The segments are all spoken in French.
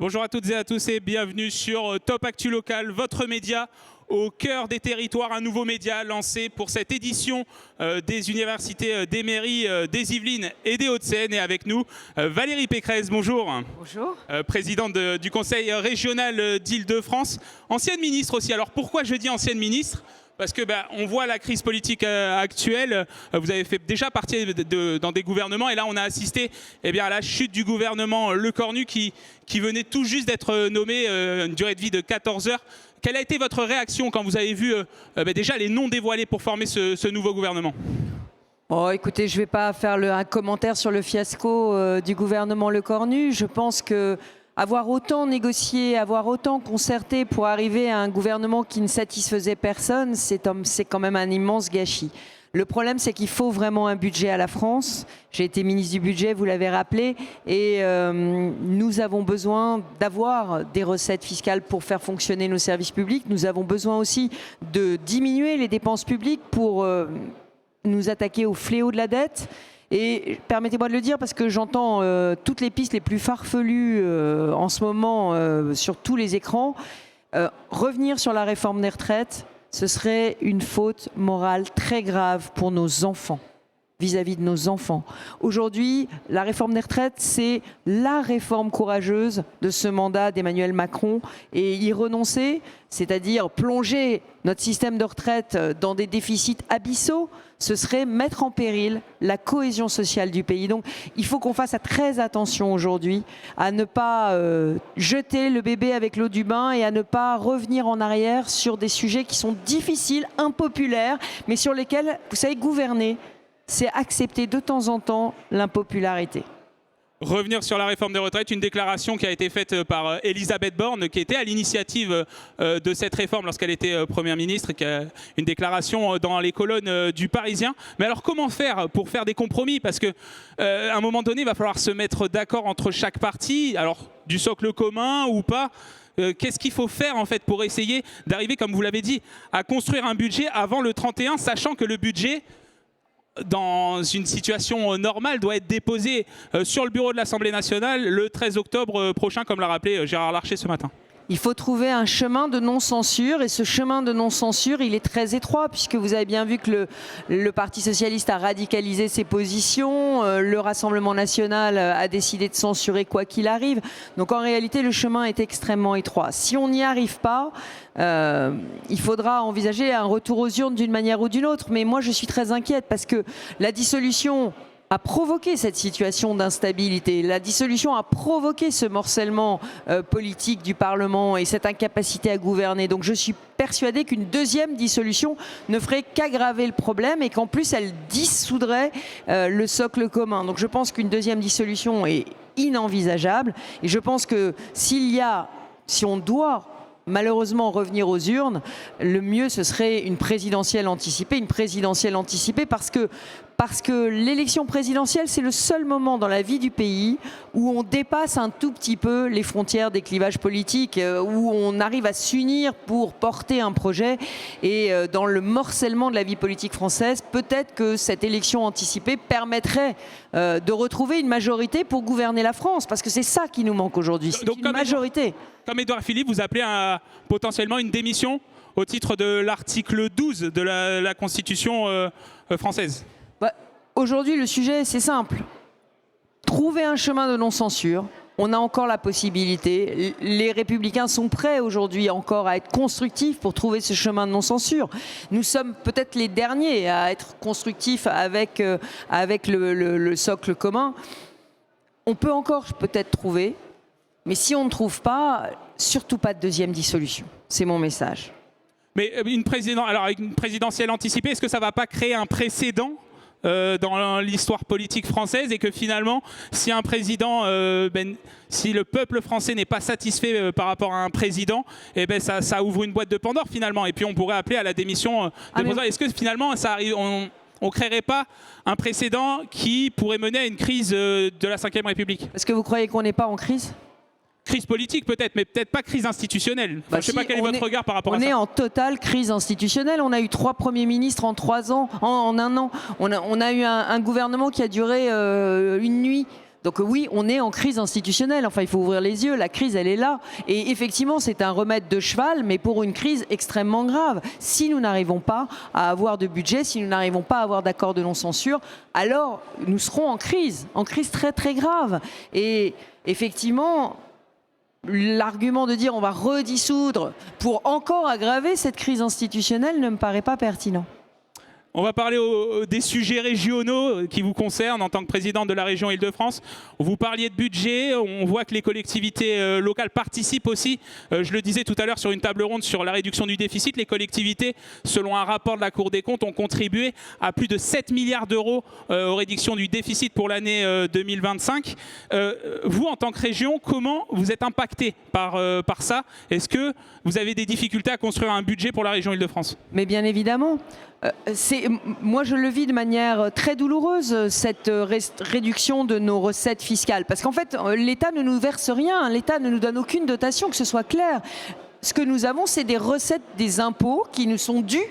Bonjour à toutes et à tous et bienvenue sur Top Actu Local, votre média au cœur des territoires, un nouveau média lancé pour cette édition des universités des mairies des Yvelines et des Hauts-de-Seine. Et avec nous, Valérie Pécresse, bonjour. Bonjour. Présidente du Conseil régional d'Île-de-France, ancienne ministre aussi. Alors pourquoi je dis ancienne ministre ? Parce que on voit la crise politique actuelle. Vous avez fait déjà partie dans des gouvernements et là on a assisté à la chute du gouvernement Lecornu qui venait tout juste d'être nommé, une durée de vie de 14 heures. Quelle a été votre réaction quand vous avez vu déjà les noms dévoilés pour former ce nouveau gouvernement ? Oh, écoutez, je ne vais pas faire un commentaire sur le fiasco du gouvernement Lecornu. Je pense que avoir autant négocié, avoir autant concerté pour arriver à un gouvernement qui ne satisfaisait personne, c'est quand même un immense gâchis. Le problème, c'est qu'il faut vraiment un budget à la France. J'ai été ministre du budget, vous l'avez rappelé, et nous avons besoin d'avoir des recettes fiscales pour faire fonctionner nos services publics. Nous avons besoin aussi de diminuer les dépenses publiques pour nous attaquer au fléau de la dette. Et permettez-moi de le dire parce que j'entends toutes les pistes les plus farfelues en ce moment sur tous les écrans. Revenir sur la réforme des retraites, ce serait une faute morale très grave pour nos enfants, vis-à-vis de nos enfants. Aujourd'hui, la réforme des retraites, c'est la réforme courageuse de ce mandat d'Emmanuel Macron. Et y renoncer, c'est-à-dire plonger notre système de retraite dans des déficits abyssaux, ce serait mettre en péril la cohésion sociale du pays. Donc il faut qu'on fasse très attention aujourd'hui à ne pas jeter le bébé avec l'eau du bain et à ne pas revenir en arrière sur des sujets qui sont difficiles, impopulaires, mais sur lesquels, vous savez, gouverner, c'est accepter de temps en temps l'impopularité. Revenir sur la réforme des retraites, une déclaration qui a été faite par Elisabeth Borne, qui était à l'initiative de cette réforme lorsqu'elle était Première ministre, une déclaration dans les colonnes du Parisien. Mais alors comment faire pour faire des compromis ? Parce qu'à un moment donné, il va falloir se mettre d'accord entre chaque parti, alors du socle commun ou pas. Qu'est-ce qu'il faut faire en fait pour essayer d'arriver, comme vous l'avez dit, à construire un budget avant le 31, sachant que le budget, dans une situation normale, doit être déposé sur le bureau de l'Assemblée nationale le 13 octobre prochain, comme l'a rappelé Gérard Larcher ce matin. Il faut trouver un chemin de non-censure et ce chemin de non-censure, il est très étroit puisque vous avez bien vu que le Parti socialiste a radicalisé ses positions, le Rassemblement national a décidé de censurer quoi qu'il arrive. Donc en réalité, le chemin est extrêmement étroit. Si on n'y arrive pas, il faudra envisager un retour aux urnes d'une manière ou d'une autre. Mais moi, je suis très inquiète parce que la dissolution a provoqué cette situation d'instabilité. La dissolution a provoqué ce morcellement politique du Parlement et cette incapacité à gouverner. Donc je suis persuadée qu'une deuxième dissolution ne ferait qu'aggraver le problème et qu'en plus elle dissoudrait le socle commun. Donc je pense qu'une deuxième dissolution est inenvisageable et je pense que si on doit malheureusement revenir aux urnes, le mieux ce serait une présidentielle anticipée parce que l'élection présidentielle, c'est le seul moment dans la vie du pays où on dépasse un tout petit peu les frontières des clivages politiques, où on arrive à s'unir pour porter un projet. Et dans le morcellement de la vie politique française, peut-être que cette élection anticipée permettrait de retrouver une majorité pour gouverner la France, parce que c'est ça qui nous manque aujourd'hui, c'est une majorité. Comme Édouard Philippe, vous appelez potentiellement une démission au titre de l'article 12 de la Constitution française. Aujourd'hui, le sujet, c'est simple. Trouver un chemin de non-censure. On a encore la possibilité. Les Républicains sont prêts aujourd'hui encore à être constructifs pour trouver ce chemin de non-censure. Nous sommes peut-être les derniers à être constructifs avec le socle commun. On peut encore peut-être trouver, mais si on ne trouve pas, surtout pas de deuxième dissolution. C'est mon message. Mais une présidentielle anticipée, est-ce que ça ne va pas créer un précédent dans l'histoire politique française et que finalement, si un président, si le peuple français n'est pas satisfait par rapport à un président, ça ouvre une boîte de Pandore finalement. Et puis on pourrait appeler à la démission de président. Est-ce que finalement, on ne créerait pas un précédent qui pourrait mener à une crise de la Ve République ? Est-ce que vous croyez qu'on n'est pas en crise ? Crise politique peut-être, mais peut-être pas crise institutionnelle. Je ne sais pas quel est votre regard par rapport à ça. On est en totale crise institutionnelle. On a eu 3 premiers ministres en 3 ans, en un an. On a eu un gouvernement qui a duré une nuit. Donc oui, on est en crise institutionnelle. Enfin, il faut ouvrir les yeux. La crise, elle est là. Et effectivement, c'est un remède de cheval, mais pour une crise extrêmement grave. Si nous n'arrivons pas à avoir de budget, si nous n'arrivons pas à avoir d'accord de non-censure, alors nous serons en crise très très grave. Et effectivement, l'argument de dire on va redissoudre pour encore aggraver cette crise institutionnelle ne me paraît pas pertinent. On va parler des sujets régionaux qui vous concernent en tant que présidente de la région Île-de-France. Vous parliez de budget, on voit que les collectivités locales participent aussi. Je le disais tout à l'heure sur une table ronde sur la réduction du déficit. Les collectivités, selon un rapport de la Cour des comptes, ont contribué à plus de 7 milliards d'euros aux réductions du déficit pour l'année 2025. Vous, en tant que région, comment vous êtes impacté par ça? Est-ce que vous avez des difficultés à construire un budget pour la région Île-de-France? Mais bien évidemment. Moi, je le vis de manière très douloureuse, cette réduction de nos recettes fiscales. Parce qu'en fait, l'État ne nous verse rien, l'État ne nous donne aucune dotation, que ce soit clair. Ce que nous avons, c'est des recettes des impôts qui nous sont dus.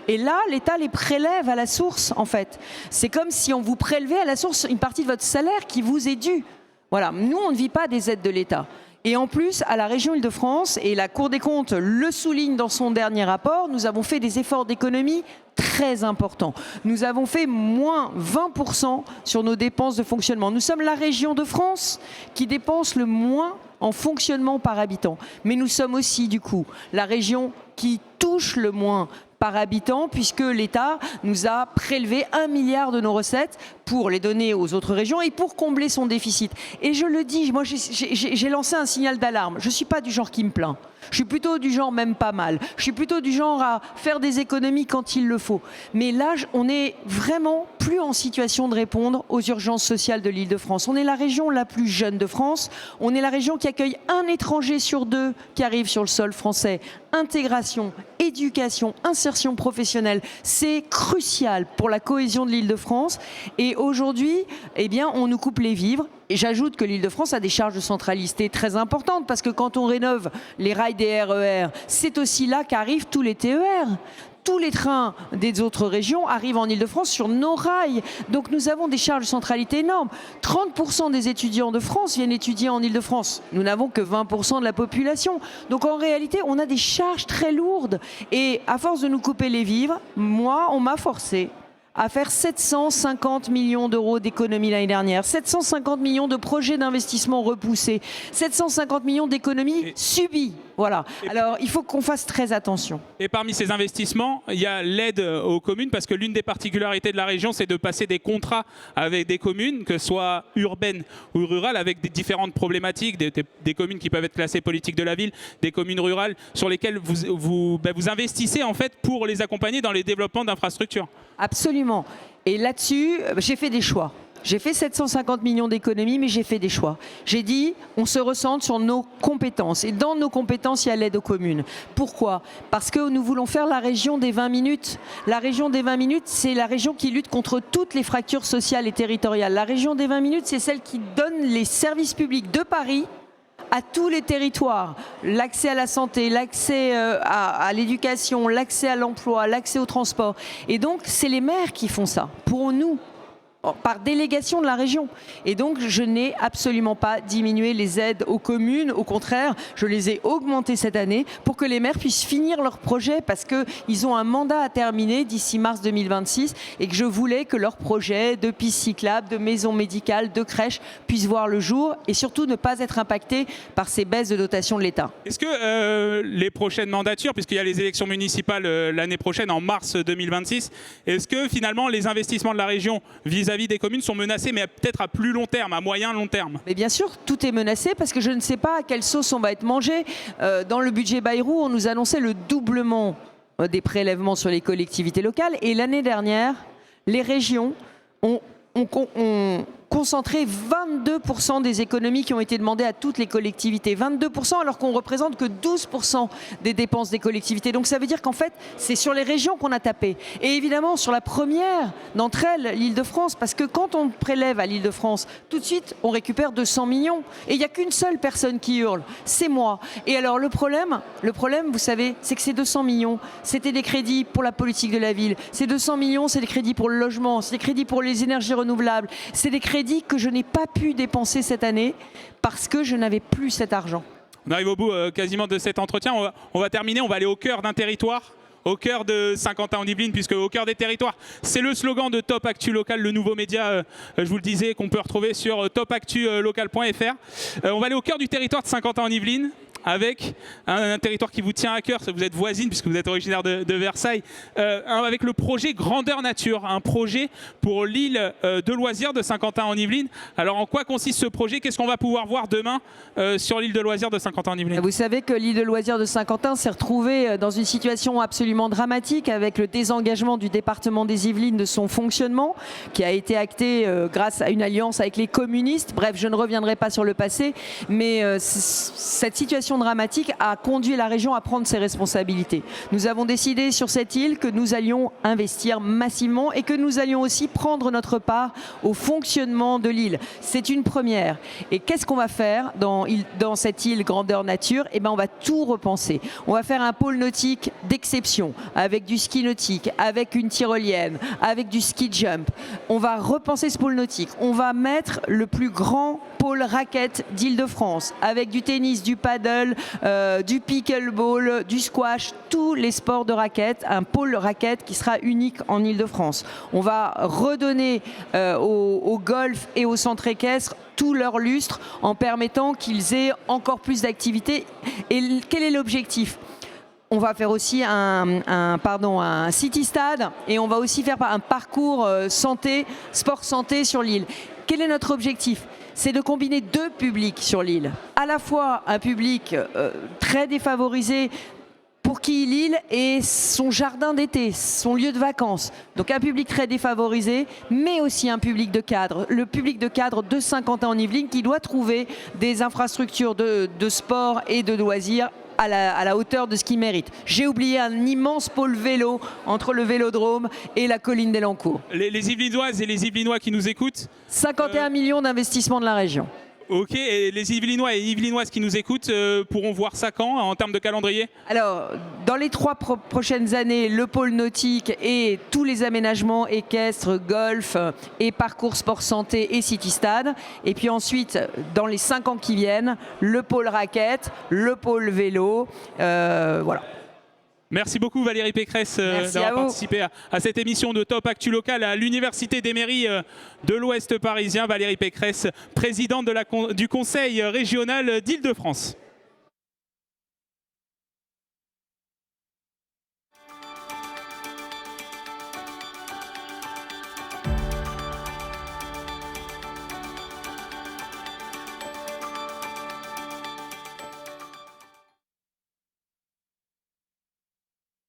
Et là, l'État les prélève à la source, en fait. C'est comme si on vous prélevait à la source une partie de votre salaire qui vous est due. Voilà, nous, on ne vit pas des aides de l'État. Et en plus, à la région Île-de-France, et la Cour des comptes le souligne dans son dernier rapport, nous avons fait des efforts d'économie très importants. Nous avons fait moins 20% sur nos dépenses de fonctionnement. Nous sommes la région de France qui dépense le moins en fonctionnement par habitant. Mais nous sommes aussi, du coup, la région qui touche le moins par habitant, puisque l'État nous a prélevé 1 milliard de nos recettes pour les donner aux autres régions et pour combler son déficit. Et je le dis, moi j'ai lancé un signal d'alarme. Je ne suis pas du genre qui me plaint. Je suis plutôt du genre même pas mal. Je suis plutôt du genre à faire des économies quand il le faut. Mais là, on est vraiment plus en situation de répondre aux urgences sociales de l'Île-de-France. On est la région la plus jeune de France. On est la région qui accueille un étranger sur 2 qui arrive sur le sol français. Intégration, éducation, insertion professionnelle, c'est crucial pour la cohésion de l'Île-de-France. Et aujourd'hui, eh bien, on nous coupe les vivres. Et j'ajoute que l'Île-de-France a des charges de centralité très importantes parce que quand on rénove les rails des RER, c'est aussi là qu'arrivent tous les TER. Tous les trains des autres régions arrivent en Île-de-France sur nos rails. Donc nous avons des charges de centralité énormes. 30% des étudiants de France viennent étudier en Île-de-France. Nous n'avons que 20% de la population. Donc en réalité, on a des charges très lourdes. Et à force de nous couper les vivres, moi, on m'a forcé à faire 750 millions d'euros d'économies l'année dernière, 750 millions de projets d'investissement repoussés, 750 millions d'économies subies. Voilà. Alors, il faut qu'on fasse très attention. Et parmi ces investissements, il y a l'aide aux communes, parce que l'une des particularités de la région, c'est de passer des contrats avec des communes, que ce soit urbaines ou rurales, avec des différentes problématiques, des communes qui peuvent être classées politique de la ville, des communes rurales sur lesquelles vous investissez en fait pour les accompagner dans les développements d'infrastructures. Absolument. Et là-dessus, j'ai fait des choix. J'ai fait 750 millions d'économies, mais j'ai fait des choix. J'ai dit, on se recentre sur nos compétences. Et dans nos compétences, il y a l'aide aux communes. Pourquoi? Parce que nous voulons faire la région des 20 minutes. La région des 20 minutes, c'est la région qui lutte contre toutes les fractures sociales et territoriales. La région des 20 minutes, c'est celle qui donne les services publics de Paris à tous les territoires, l'accès à la santé, l'accès à l'éducation, l'accès à l'emploi, l'accès au transport. Et donc, c'est les maires qui font ça, pour nous, par délégation de la région. Et donc, je n'ai absolument pas diminué les aides aux communes. Au contraire, je les ai augmentées cette année pour que les maires puissent finir leurs projets parce qu'ils ont un mandat à terminer d'ici mars 2026 et que je voulais que leurs projets de pistes cyclables, de maisons médicales, de crèches puissent voir le jour et surtout ne pas être impactés par ces baisses de dotation de l'État. Est-ce que les prochaines mandatures, puisqu'il y a les élections municipales l'année prochaine, en mars 2026, est-ce que finalement les investissements de la région vis-à-vis des communes sont menacés, mais peut-être à plus long terme, à moyen long terme? Mais bien sûr, tout est menacé parce que je ne sais pas à quelle sauce on va être mangé. Dans le budget Bayrou, on nous annonçait le doublement des prélèvements sur les collectivités locales. Et l'année dernière, les régions ont concentré 22% des économies qui ont été demandées à toutes les collectivités. 22% alors qu'on ne représente que 12% des dépenses des collectivités. Donc ça veut dire qu'en fait, c'est sur les régions qu'on a tapé. Et évidemment, sur la première d'entre elles, l'Île-de-France, parce que quand on prélève à l'Île-de-France, tout de suite, on récupère 200 millions. Et il n'y a qu'une seule personne qui hurle, c'est moi. Et alors le problème, vous savez, c'est que ces 200 millions, c'était des crédits pour la politique de la ville. Ces 200 millions, c'est des crédits pour le logement, c'est des crédits pour les énergies renouvelables, c'est des crédits crédits que je n'ai pas pu dépenser cette année parce que je n'avais plus cet argent. On arrive au bout quasiment de cet entretien. On va terminer, on va aller au cœur d'un territoire, au cœur de Saint-Quentin-en-Yvelines, puisque au cœur des territoires, c'est le slogan de Top Actu Local, le nouveau média, je vous le disais, qu'on peut retrouver sur topactulocal.fr. On va aller au cœur du territoire de Saint-Quentin-en-Yvelines, avec un territoire qui vous tient à cœur, vous êtes voisine puisque vous êtes originaire de Versailles, avec le projet Grandeur Nature, un projet pour l'île de loisirs de Saint-Quentin-en-Yvelines. Alors en quoi consiste ce projet? Qu'est-ce qu'on va pouvoir voir demain sur l'île de loisirs de Saint-Quentin-en-Yvelines? Vous savez que l'île de loisirs de Saint-Quentin s'est retrouvée dans une situation absolument dramatique avec le désengagement du département des Yvelines de son fonctionnement qui a été acté grâce à une alliance avec les communistes. Bref, je ne reviendrai pas sur le passé, mais cette situation dramatique a conduit la région à prendre ses responsabilités. Nous avons décidé sur cette île que nous allions investir massivement et que nous allions aussi prendre notre part au fonctionnement de l'île. C'est une première. Et qu'est-ce qu'on va faire dans cette île Grandeur Nature? Eh bien, on va tout repenser. On va faire un pôle nautique d'exception avec du ski nautique, avec une tyrolienne, avec du ski jump. On va repenser ce pôle nautique. On va mettre le plus grand pôle raquette d'Île-de-France avec du tennis, du paddle, du pickleball, du squash, tous les sports de raquette, un pôle raquette qui sera unique en Île-de-France. On va redonner au golf et au centre équestre tout leur lustre en permettant qu'ils aient encore plus d'activités. Et quel est l'objectif ? On va faire aussi un city stade et on va aussi faire un parcours santé, sport santé sur l'île. Quel est notre objectif ? C'est de combiner deux publics sur l'île. À la fois un public très défavorisé pour qui l'île est son jardin d'été, son lieu de vacances. Donc un public très défavorisé, mais aussi un public de cadre. Le public de cadre de Saint-Quentin-en-Yvelines qui doit trouver des infrastructures de sport et de loisirs à la hauteur de ce qu'il mérite. J'ai oublié un immense pôle vélo entre le Vélodrome et la colline d'Elancourt. Les Yvelinoises et les Yvelinois qui nous écoutent, 51 millions d'investissements de la région. Ok, et les Yvelinois et Yvelinoises qui nous écoutent pourront voir ça quand en termes de calendrier? Alors, dans les 3 prochaines années, le pôle nautique et tous les aménagements équestres, golf et parcours sport santé et city stade. Et puis ensuite, dans les 5 ans qui viennent, le pôle raquette, le pôle vélo, voilà. Merci beaucoup Valérie Pécresse d'avoir participé à cette émission de Top Actu Local à l'Université des mairies de l'Ouest parisien. Valérie Pécresse, présidente du Conseil régional d'Île-de-France.